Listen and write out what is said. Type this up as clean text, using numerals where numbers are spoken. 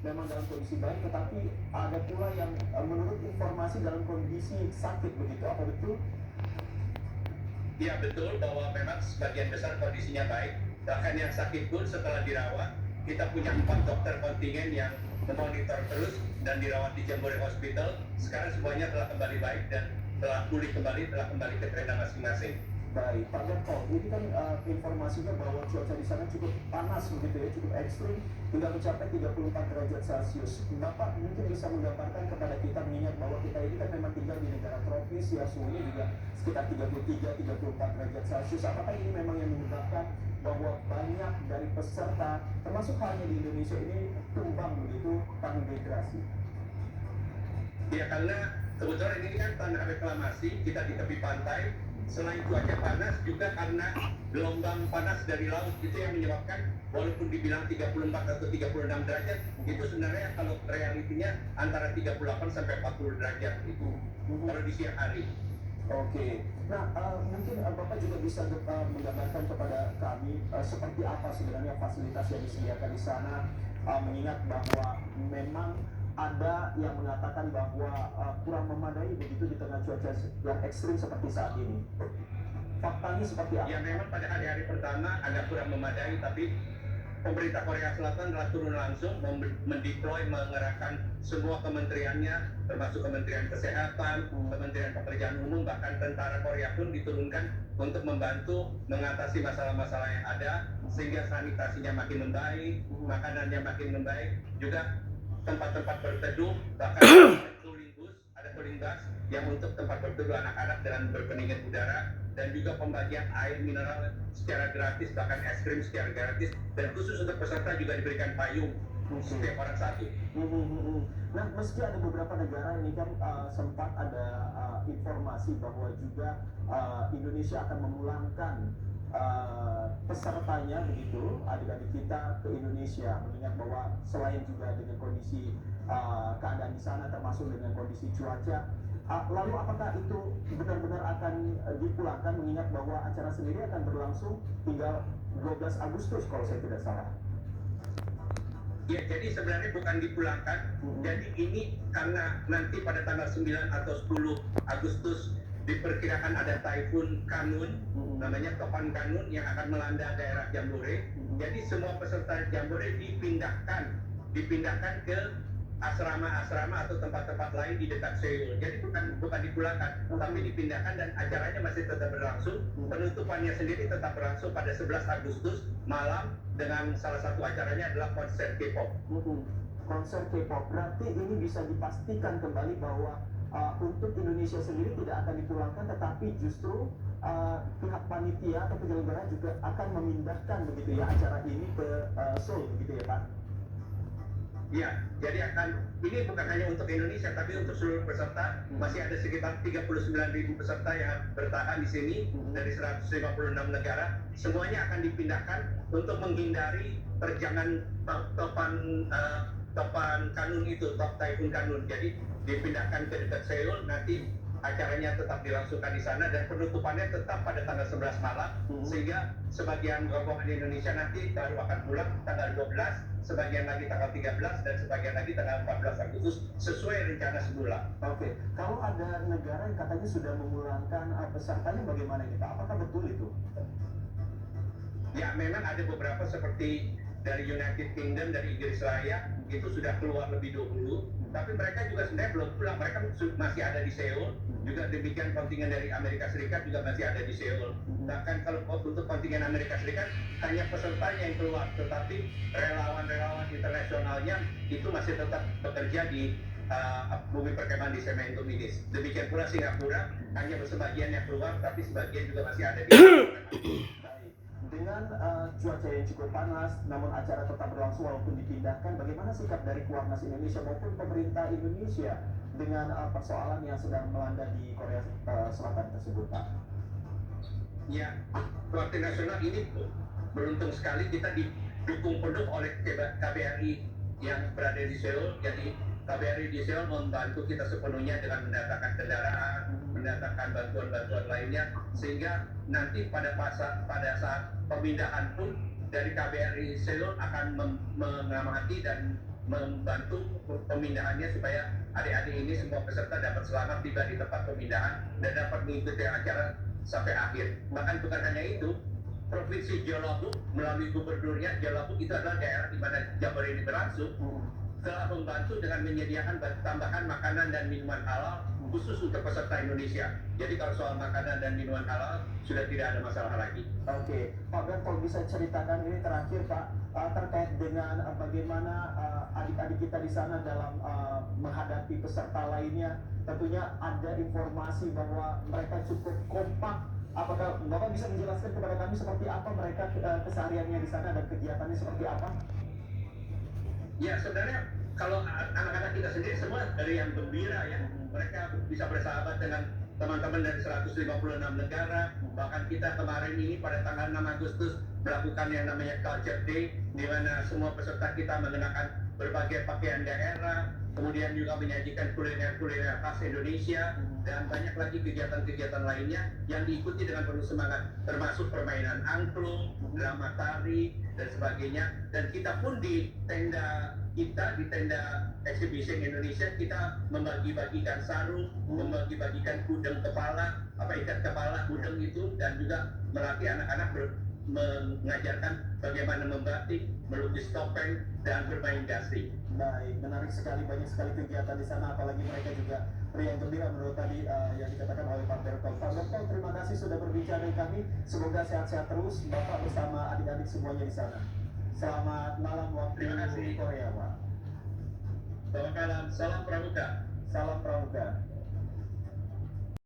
memang dalam kondisi baik, tetapi ada pula yang menurut informasi dalam kondisi sakit begitu, apa betul? Ya betul bahwa memang sebagian besar kondisinya baik. Bahkan yang sakit pun setelah dirawat, kita punya 4 dokter kontingen yang memonitor terus dan dirawat di Jambore Hospital. Sekarang semuanya telah kembali baik dan telah pulih kembali, telah kembali ke tenda masing-masing. Baik, Pak Bertol, ini kan informasinya bahwa cuaca di sana cukup panas begitu ya, cukup ekstrim, hingga mencapai 34 derajat Celcius. Bapak mungkin bisa menggambarkan kepada kita, mengingat bahwa kita ini kan memang tinggal di negara tropis, ya suhunya juga sekitar 33-34 derajat Celcius. Apakah ini memang yang menyebabkan bahwa banyak dari peserta, termasuk halnya di Indonesia ini, tumbang begitu, tanggung Ya karena kebetulan ini kan tanah reklamasi, kita di tepi pantai. Selain cuaca panas, juga karena gelombang panas dari laut itu yang menyebabkan walaupun dibilang 34 atau 36 derajat, itu sebenarnya kalau realitinya antara 38 sampai 40 derajat itu kalau di siang hari. Oke, nah mungkin Bapak juga bisa menggambarkan kepada kami seperti apa sebenarnya fasilitas yang disediakan di sana, mengingat bahwa memang ada yang mengatakan bahwa kurang memadai begitu di tengah cuaca yang ekstrim seperti saat ini. Faktanya seperti apa? Ya memang pada hari-hari pertama agak kurang memadai, tapi pemerintah Korea Selatan telah turun langsung mendeploy, mengerahkan semua kementeriannya, termasuk Kementerian Kesehatan, Kementerian Pekerjaan Umum, bahkan tentara Korea pun diturunkan untuk membantu mengatasi masalah-masalah yang ada, sehingga sanitasinya makin membaik, makanannya makin membaik, juga tempat-tempat berteduh, bahkan ada cooling bus yang untuk tempat berteduh anak-anak dengan berpendingin udara, dan juga pembagian air mineral secara gratis, bahkan es krim secara gratis, dan khusus untuk peserta juga diberikan payung setiap orang satu. Nah, meski ada beberapa negara ini kan sempat ada informasi bahwa juga Indonesia akan memulangkan pesertanya begitu, adik-adik kita ke Indonesia, mengingat bahwa selain juga dengan kondisi keadaan di sana termasuk dengan kondisi cuaca, lalu apakah itu benar-benar akan dipulangkan, mengingat bahwa acara sendiri akan berlangsung hingga 12 Agustus kalau saya tidak salah. Ya, jadi sebenarnya bukan dipulangkan. Jadi ini karena nanti pada tanggal 9 atau 10 Agustus diperkirakan ada Taifun Kanun, namanya Topan Kanun, yang akan melanda daerah Jambore. Jadi semua peserta Jambore dipindahkan ke asrama-asrama atau tempat-tempat lain di dekat Seoul. Jadi bukan dipulangkan, tapi dipindahkan, dan acaranya masih tetap berlangsung. Penutupannya sendiri tetap berlangsung pada 11 Agustus malam dengan salah satu acaranya adalah konser K-pop. Konser K-pop, berarti ini bisa dipastikan kembali bahwa untuk Indonesia sendiri tidak akan dipulangkan, tetapi justru pihak panitia atau penyelenggara juga akan memindahkan begitu ya acara ini ke Seoul begitu ya Pak? Ya, jadi ini bukan hanya untuk Indonesia, tapi untuk seluruh peserta. Masih ada sekitar 39.000 peserta yang bertahan di sini dari 156 negara. Semuanya akan dipindahkan untuk menghindari terjangan topan kanun itu, top Taifun Kanun. Jadi dipindahkan ke dekat Seoul, nanti acaranya tetap dilangsungkan di sana, dan penutupannya tetap pada tanggal 11 malam, sehingga sebagian rombongan di Indonesia nanti baru akan pulang tanggal 12, sebagian lagi tanggal 13, dan sebagian lagi tanggal 14 Agustus sesuai rencana semula. Oke, kalau ada negara yang katanya sudah memulangkan pesertanya, bagaimana ini Pak? Apakah betul itu? Ya, memang ada beberapa seperti dari United Kingdom, dari Inggris Raya, itu sudah keluar lebih dahulu, tapi mereka juga sebenarnya belum pulang, mereka masih ada di Seoul. Juga demikian kontingen dari Amerika Serikat juga masih ada di Seoul. Bahkan kalau untuk kontingen Amerika Serikat hanya pesertanya yang keluar, tetapi relawan-relawan internasionalnya itu masih tetap bekerja di bumi perkemahan di Cemento Minis. Demikian pula Singapura, hanya sebagian yang keluar, tapi sebagian juga masih ada di dengan cuaca yang cukup panas, namun acara tetap berlangsung walaupun dipindahkan, bagaimana sikap dari Kuarnas Indonesia maupun pemerintah Indonesia dengan persoalan yang sedang melanda di Korea Selatan tersebut, Pak? Ya, Kuarti Nasional ini beruntung sekali kita didukung penuh oleh KBRI yang berada di Seoul. Jadi KBRI di Seoul membantu kita sepenuhnya dengan mendatangkan kendaraan, mendatangkan bantuan-bantuan lainnya, sehingga nanti pada saat pemindahan pun dari KBRI Seoul akan mengamati dan membantu pemindahannya supaya adik-adik ini semua peserta dapat selamat tiba di tempat pemindahan dan dapat mengikuti acara sampai akhir. Bahkan bukan hanya itu, Provinsi Jawa Labuk melalui gubernurnya, Jawa Labuk itu adalah daerah di mana Jabar ini berlangsung, telah membantu dengan menyediakan tambahan makanan dan minuman halal khusus untuk peserta Indonesia. Jadi kalau soal makanan dan minuman halal sudah tidak ada masalah lagi. Oke, Pak Ben, kalau bisa ceritakan ini terakhir Pak, terkait dengan bagaimana adik-adik kita di sana dalam menghadapi peserta lainnya. Tentunya ada informasi bahwa mereka cukup kompak. Apakah Bapak bisa menjelaskan kepada kami seperti apa mereka kesehariannya di sana dan kegiatannya seperti apa? Ya sebenarnya kalau anak-anak kita sendiri semua dari yang gembira ya, mereka bisa bersahabat dengan teman-teman dari 156 negara. Bahkan kita kemarin ini pada tanggal 6 Agustus melakukan yang namanya Culture Day, di mana semua peserta kita mengenakan berbagai pakaian daerah, kemudian juga menyajikan kuliner-kuliner khas Indonesia, dan banyak lagi kegiatan-kegiatan lainnya yang diikuti dengan penuh semangat, termasuk permainan angklung, drama tari, dan sebagainya. Dan kita pun di tenda exhibition Indonesia, kita membagi-bagikan sarung, membagi-bagikan kudung kepala, ikat kepala kudung itu, dan juga melatih anak-anak mengajarkan bagaimana membatik, melukis topeng, dan bermain gasing. Baik, menarik sekali, banyak sekali kegiatan di sana, apalagi mereka juga riang gembira menurut tadi yang dikatakan oleh Pak Bertol. Pak Bertol, terima kasih sudah berbicara dengan kami. Semoga sehat-sehat terus, Bapak bersama adik-adik semuanya di sana. Selamat malam waktu Terima kasih. Korea, Pak. Selamat malam, salam pramuka. Salam pramuka.